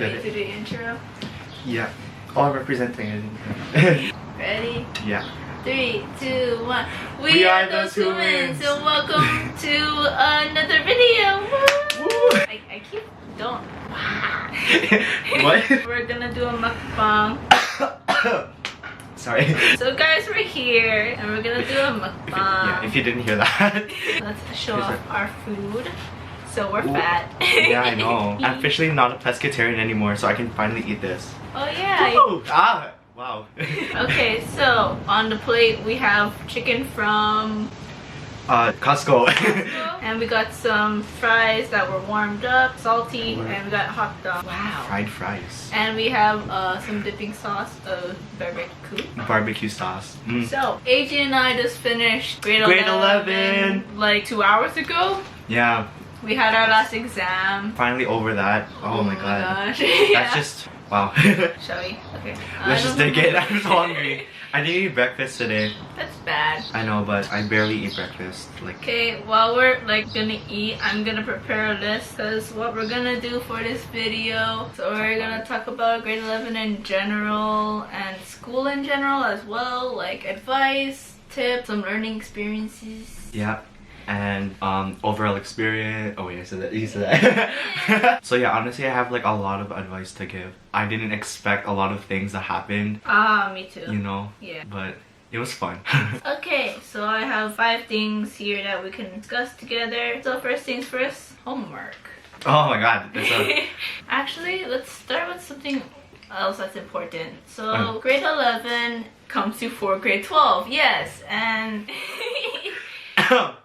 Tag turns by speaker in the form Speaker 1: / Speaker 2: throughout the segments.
Speaker 1: Ready to do the intro?
Speaker 2: Yeah. Oh, I'm representing it.
Speaker 1: Ready?
Speaker 2: Yeah.
Speaker 1: 3, 2, 1. We are those humans, and welcome to another video. Woo! I keep don't.
Speaker 2: What?
Speaker 1: We're gonna do a mukbang.
Speaker 2: Sorry.
Speaker 1: So guys, we're here and we're gonna do a mukbang.
Speaker 2: If you didn't hear that.
Speaker 1: Let's show off our food. So we're fat.
Speaker 2: Yeah, I know. I'm officially not a pescatarian anymore, so I can finally eat this.
Speaker 1: Oh yeah.
Speaker 2: Woo! Ah! Wow.
Speaker 1: Okay, so on the plate we have chicken from
Speaker 2: Costco.
Speaker 1: and we got some fries that were warmed up, salty, and we got hot dog. Wow.
Speaker 2: Fried fries.
Speaker 1: And we have some dipping sauce of barbecue.
Speaker 2: Barbecue sauce. Mm.
Speaker 1: So, AJ and I just finished grade
Speaker 2: 11
Speaker 1: like 2 hours ago.
Speaker 2: Yeah.
Speaker 1: We had our last exam.
Speaker 2: Finally over that. Oh my god.
Speaker 1: Gosh.
Speaker 2: That's just wow.
Speaker 1: Shall we? Okay.
Speaker 2: Let's just dig it. I'm so hungry. I didn't eat breakfast today.
Speaker 1: That's bad.
Speaker 2: I know, but I barely eat breakfast. Like.
Speaker 1: Okay, while we're like gonna eat, I'm gonna prepare a list because what we're gonna do for this video. So we're gonna talk about grade 11 in general and school in general as well, like advice, tips, some learning experiences.
Speaker 2: Yeah. And overall experience. Oh wait, I said that. You said that. So yeah, honestly, I have like a lot of advice to give. I didn't expect a lot of things that happened.
Speaker 1: Ah, me too.
Speaker 2: You know.
Speaker 1: Yeah.
Speaker 2: But it was fun.
Speaker 1: Okay, so I have 5 things here that we can discuss together. So first things first, homework.
Speaker 2: Oh my god.
Speaker 1: Actually, let's start with something else that's important. So grade 11 comes before grade 12. Yes, and.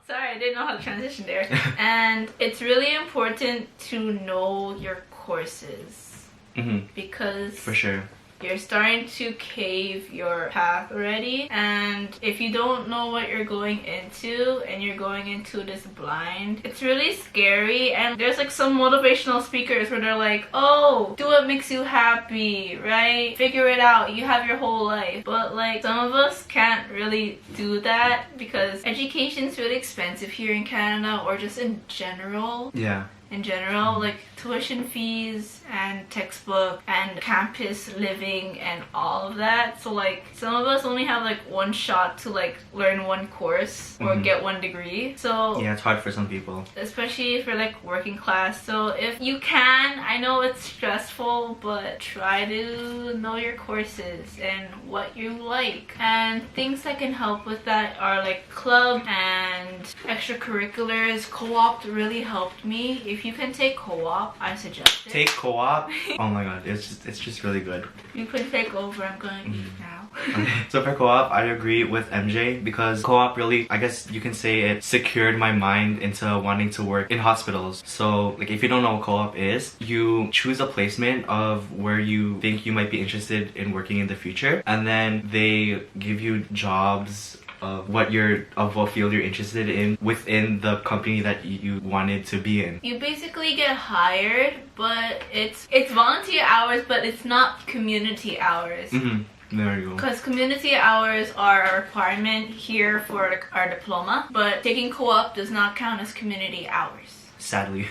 Speaker 1: Sorry, I didn't know how to transition there. And it's really important to know your courses. Because
Speaker 2: for sure.
Speaker 1: You're starting to cave your path already, and if you don't know what you're going into and you're going into this blind, it's really scary. And there's like some motivational speakers where they're like, oh, do what makes you happy, right? Figure it out, you have your whole life. But like some of us can't really do that because education's really expensive here in Canada, or just in general.
Speaker 2: Yeah.
Speaker 1: In general, like tuition fees and textbook and campus living and all of that. So like some of us only have like one shot to like learn one course or get one degree. So
Speaker 2: yeah, it's hard for some people,
Speaker 1: especially for like working class. So if you can, I know it's stressful, but try to know your courses and what you like. And things that can help with that are like club and extracurriculars. Co-op really helped me. If you can take co-op, I suggest it.
Speaker 2: Take co-op. Oh my god, it's just really good.
Speaker 1: You can take over. I'm gonna eat now.
Speaker 2: Okay. So for co-op, I agree with MJ because co-op really, I guess you can say, it secured my mind into wanting to work in hospitals. So like if you don't know what co-op is, you choose a placement of where you think you might be interested in working in the future, and then they give you jobs of what field you're interested in within the company that you wanted to be in.
Speaker 1: You basically get hired, but it's volunteer hours, but it's not community hours.
Speaker 2: There you go.
Speaker 1: Because community hours are a requirement here for our diploma, but taking co-op does not count as community hours.
Speaker 2: Sadly.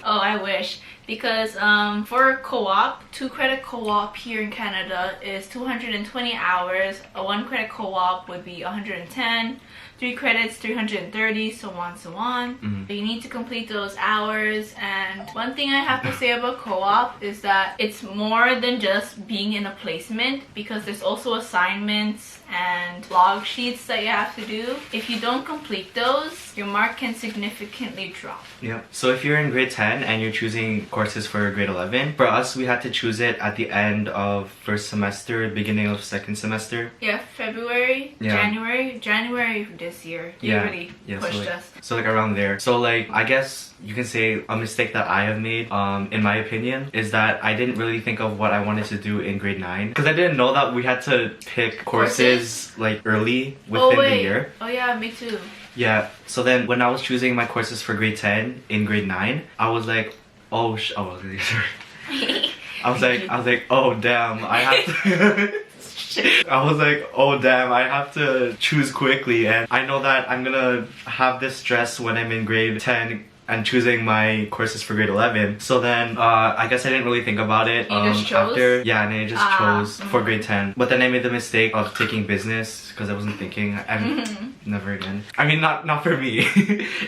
Speaker 1: Oh, I wish. Because for co-op, 2 credit co-op here in Canada is 220 hours. A 1 credit co-op would be 110. 3 credits, 330, so on, so on. So you need to complete those hours. And one thing I have to say about co-op is that it's more than just being in a placement, because there's also assignments and log sheets that you have to do. If you don't complete those, your mark can significantly drop.
Speaker 2: Yep. So if you're in grade 10 and you're choosing courses for grade 11, for us we had to choose it at the end of first semester, beginning of second semester.
Speaker 1: Yeah, February, January this year. They really pushed us.
Speaker 2: So like around there. So like I guess you can say a mistake that I have made, in my opinion, is that I didn't really think of what I wanted to do in grade 9. Because I didn't know that we had to pick courses like early within the year.
Speaker 1: Oh yeah, me too.
Speaker 2: Yeah, so then when I was choosing my courses for grade 10 in grade 9, I was like, oh sorry. I was like, oh damn, I have to I was like, oh damn, I have to choose quickly, and I know that I'm gonna have this stress when I'm in grade 10 and choosing my courses for grade 11. So then I guess I didn't really think about it.
Speaker 1: You just chose?
Speaker 2: And then I just chose for grade 10. But then I made the mistake of taking business because I wasn't thinking. And never again. I mean, not for me.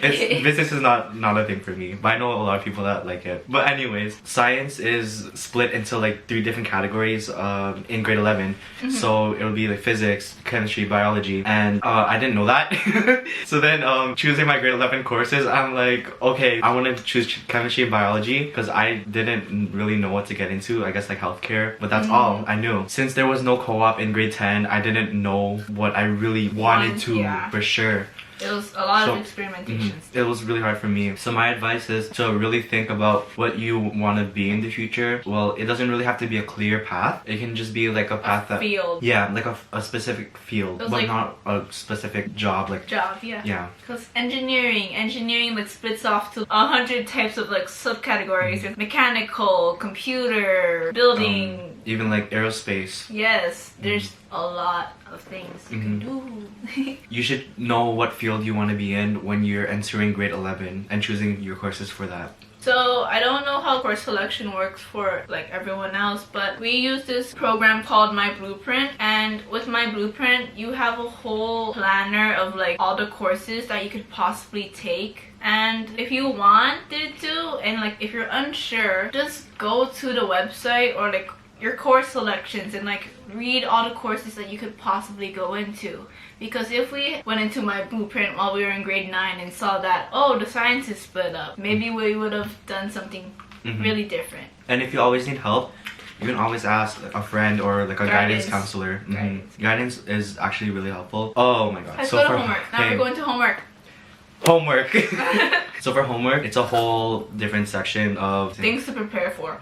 Speaker 2: Business is not a thing for me. But I know a lot of people that like it. But anyways, science is split into like 3 different categories in grade 11. So it'll be like physics, chemistry, biology, and I didn't know that. So then choosing my grade 11 courses, I'm like, okay, I want to choose chemistry and biology because I didn't really know what to get into. I guess like healthcare, but that's all I knew. Since there was no co-op in grade 10, I didn't know what I really wanted to for sure.
Speaker 1: It was a lot of experimentations.
Speaker 2: It was really hard for me. So my advice is to really think about what you want to be in the future. Well, it doesn't really have to be a clear path. It can just be like a path
Speaker 1: field.
Speaker 2: Yeah, like a specific field, but like, not a specific job. Like
Speaker 1: yeah.
Speaker 2: Yeah.
Speaker 1: Because engineering like splits off to 100 types of like subcategories. There's mechanical, computer, building.
Speaker 2: Even like aerospace.
Speaker 1: Yes, there's a lot of things you can do.
Speaker 2: You should know what field you want to be in when you're entering grade 11 and choosing your courses for that.
Speaker 1: So I don't know how course selection works for like everyone else, but we use this program called My Blueprint, and with My Blueprint you have a whole planner of like all the courses that you could possibly take. And if you wanted to, and like if you're unsure, just go to the website or like your course selections and like read all the courses that you could possibly go into. Because if we went into My Blueprint while we were in grade 9 and saw that, oh, the science is split up, maybe we would have done something really different.
Speaker 2: And if you always need help, you can always ask a friend or like a guidance counselor. Guidance is actually really helpful. Oh my god.
Speaker 1: Let's go to homework. Now we're going to homework.
Speaker 2: Homework. So for homework, it's a whole different section of
Speaker 1: things to prepare for.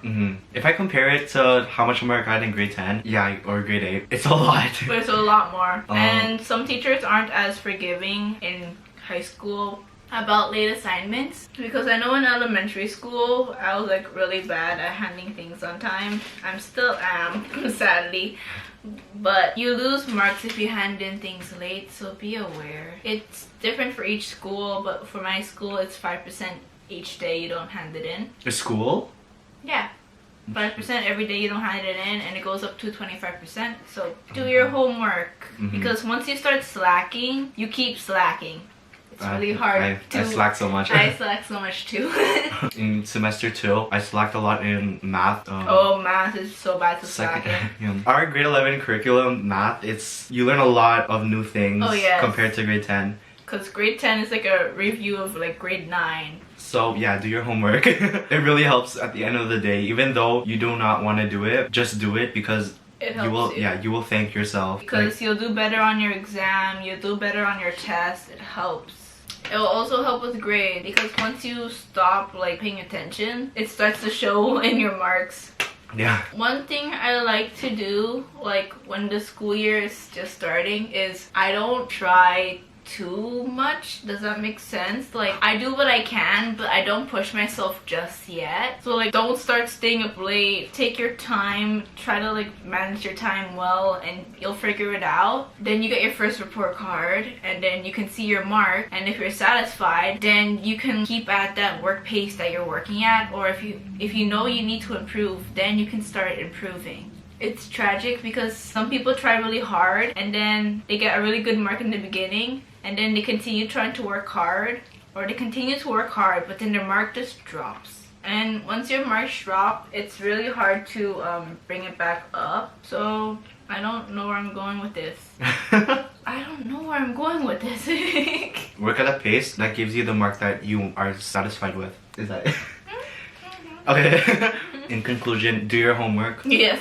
Speaker 2: If I compare it to how much homework I had in grade 10, or grade 8, it's a lot.
Speaker 1: But it's a lot more. And some teachers aren't as forgiving in high school about late assignments, because I know in elementary school I was like really bad at handing things on time. I still am, sadly. But you lose marks if you hand in things late, so be aware. It's different for each school, but for my school it's 5% each day you don't hand it in.
Speaker 2: A school?
Speaker 1: Yeah. 5% every day you don't hand it in, and it goes up to 25%. So do your homework, because once you start slacking, you keep slacking. It's really hard to...
Speaker 2: I slacked so much.
Speaker 1: I slacked so much too.
Speaker 2: In semester 2, I slacked a lot in math.
Speaker 1: Math is so bad to slack in.
Speaker 2: Our grade 11 curriculum, math, you learn a lot of new things compared to grade 10.
Speaker 1: Because grade 10 is like a review of like grade 9.
Speaker 2: So yeah, do your homework. It really helps at the end of the day. Even though you do not want to do it, just do it, because you will thank yourself.
Speaker 1: Because you'll do better on your exam, you'll do better on your test. It helps. It will also help with grade, because once you stop like paying attention, it starts to show in your marks.
Speaker 2: Yeah.
Speaker 1: One thing I like to do, like when the school year is just starting, is I don't try too much. Does that make sense? Like, I do what I can, but I don't push myself just yet. So like, don't start staying up late. Take your time, try to like manage your time well, and you'll figure it out. Then you get your first report card, and then you can see your mark, and if you're satisfied, then you can keep at that work pace that you're working at. Or if you know you need to improve, then you can start improving. It's tragic because some people try really hard and then they get a really good mark in the beginning, and then they continue trying to work hard, or they continue to work hard, but then their mark just drops. And once your marks drop, it's really hard to bring it back up. So I don't know where I'm going with this. I don't know where I'm going with this.
Speaker 2: Work at a pace that gives you the mark that you are satisfied with. Is that it? Okay. In conclusion, do your homework.
Speaker 1: Yes.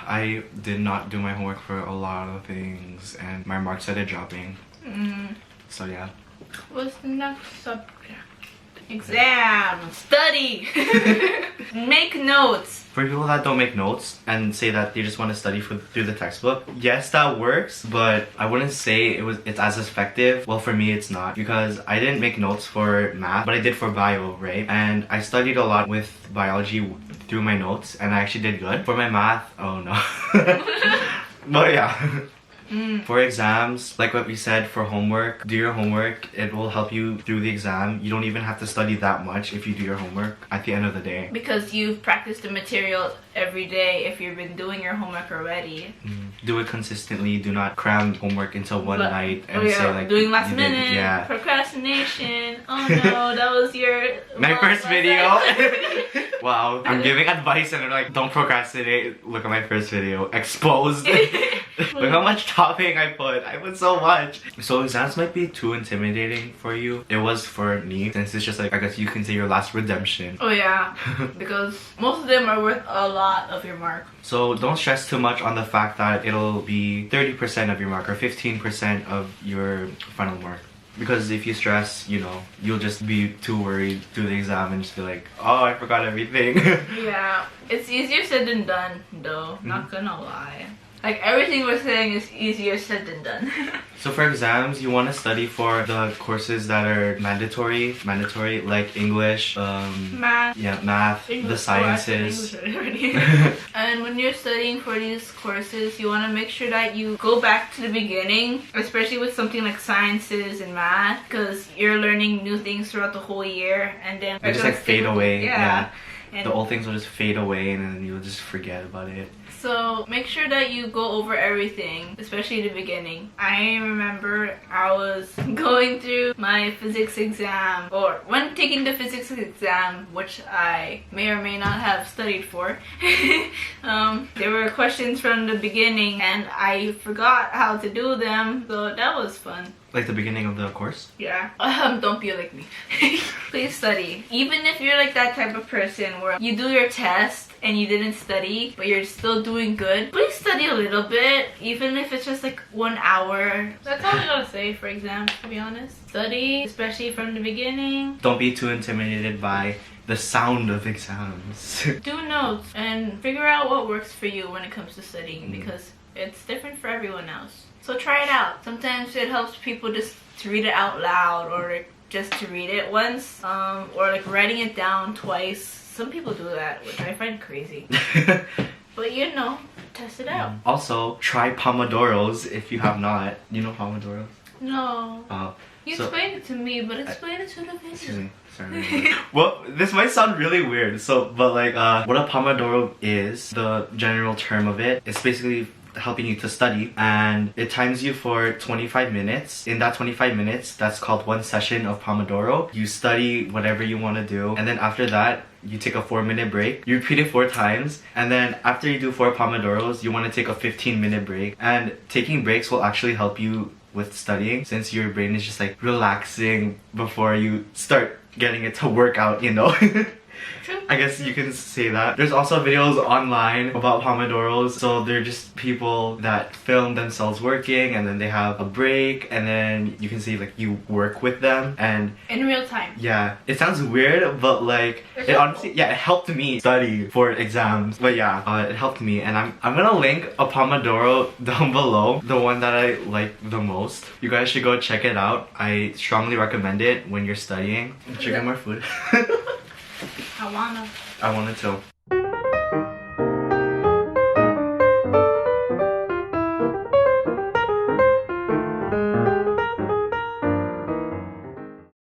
Speaker 2: I did not do my homework for a lot of things, and my marks started dropping. So yeah.
Speaker 1: What's the next subject? Exam. Study. Make notes.
Speaker 2: For people that don't make notes and say that they just want to study through the textbook, yes, that works, but I wouldn't say it's as effective. Well, for me, it's not, because I didn't make notes for math, but I did for bio, right? And I studied a lot with biology through my notes, and I actually did good. For my math, oh no. But yeah. For exams, like what we said, for homework, do your homework. It will help you through the exam. You don't even have to study that much if you do your homework at the end of the day.
Speaker 1: Because you've practiced the material every day if you've been doing your homework already.
Speaker 2: Do it consistently. Do not cram homework into one night and say like
Speaker 1: doing last
Speaker 2: you
Speaker 1: minute.
Speaker 2: did, yeah.
Speaker 1: Procrastination. Oh no, that was your
Speaker 2: my first video. Wow, I'm giving advice and they're like, don't procrastinate. Look at my first video. Exposed. Look how much topping I put. I put so much. So exams might be too intimidating for you. It was for me, since it's just like, I guess you can say your last redemption.
Speaker 1: Oh yeah, because most of them are worth a lot of your mark.
Speaker 2: So don't stress too much on the fact that it'll be 30% of your mark or 15% of your final mark. Because if you stress, you know, you'll just be too worried through the exam and just be like, oh, I forgot everything.
Speaker 1: Yeah, it's easier said than done though, not gonna lie. Like everything we're saying is easier said than done.
Speaker 2: So for exams, you want to study for the courses that are mandatory, like English,
Speaker 1: Math.
Speaker 2: Yeah, math,
Speaker 1: English,
Speaker 2: the sciences.
Speaker 1: And when you're studying for these courses, you want to make sure that you go back to the beginning, especially with something like sciences and math, because you're learning new things throughout the whole year, and then
Speaker 2: They just like fade away.
Speaker 1: Yeah.
Speaker 2: And the old things will just fade away and then you'll just forget about it.
Speaker 1: So make sure that you go over everything, especially the beginning. I remember I was going through my physics exam, or when taking the physics exam, which I may or may not have studied for. There were questions from the beginning and I forgot how to do them, so that was fun.
Speaker 2: Like the beginning of the course?
Speaker 1: Yeah. Don't be like me. Please study. Even if you're like that type of person where you do your test and you didn't study, but you're still doing good, please study a little bit, even if it's just like 1 hour. That's all I gotta say for exams, to be honest. Study, especially from the beginning.
Speaker 2: Don't be too intimidated by the sound of exams.
Speaker 1: Do notes and figure out what works for you when it comes to studying, because it's different for everyone else. So try it out. Sometimes it helps people just to read it out loud, or just to read it once, or like writing it down twice. Some people do that, which I find crazy. But you know, test it out.
Speaker 2: Also, try pomodoros if you have not. You know pomodoros?
Speaker 1: No.
Speaker 2: Oh.
Speaker 1: You explained it to me, but explain it to the video.
Speaker 2: Excuse me. Sorry. Well, this might sound really weird. But like, what a pomodoro is, the general term of it, it's basically helping you to study, and it times you for 25 minutes. In that 25 minutes, that's called one session of pomodoro. You study whatever you want to do, and then after that you take a 4-minute break. You repeat it 4 times, and then after you do 4 pomodoros, you want to take a 15-minute break. And taking breaks will actually help you with studying, since your brain is just like relaxing before you start getting it to work out, you know.
Speaker 1: True.
Speaker 2: I guess you can say that. There's also videos online about pomodoros. So they're just people that film themselves working, and then they have a break, and then you can see like you work with them, and
Speaker 1: in real time.
Speaker 2: yeah, it sounds weird, but like it honestly, yeah, it helped me study for exams. But yeah, it helped me, and I'm gonna link a pomodoro down below, the one that I like the most. You guys should go check it out. I strongly recommend it when you're studying. Should I get more food?
Speaker 1: I wanna.
Speaker 2: I wanted to.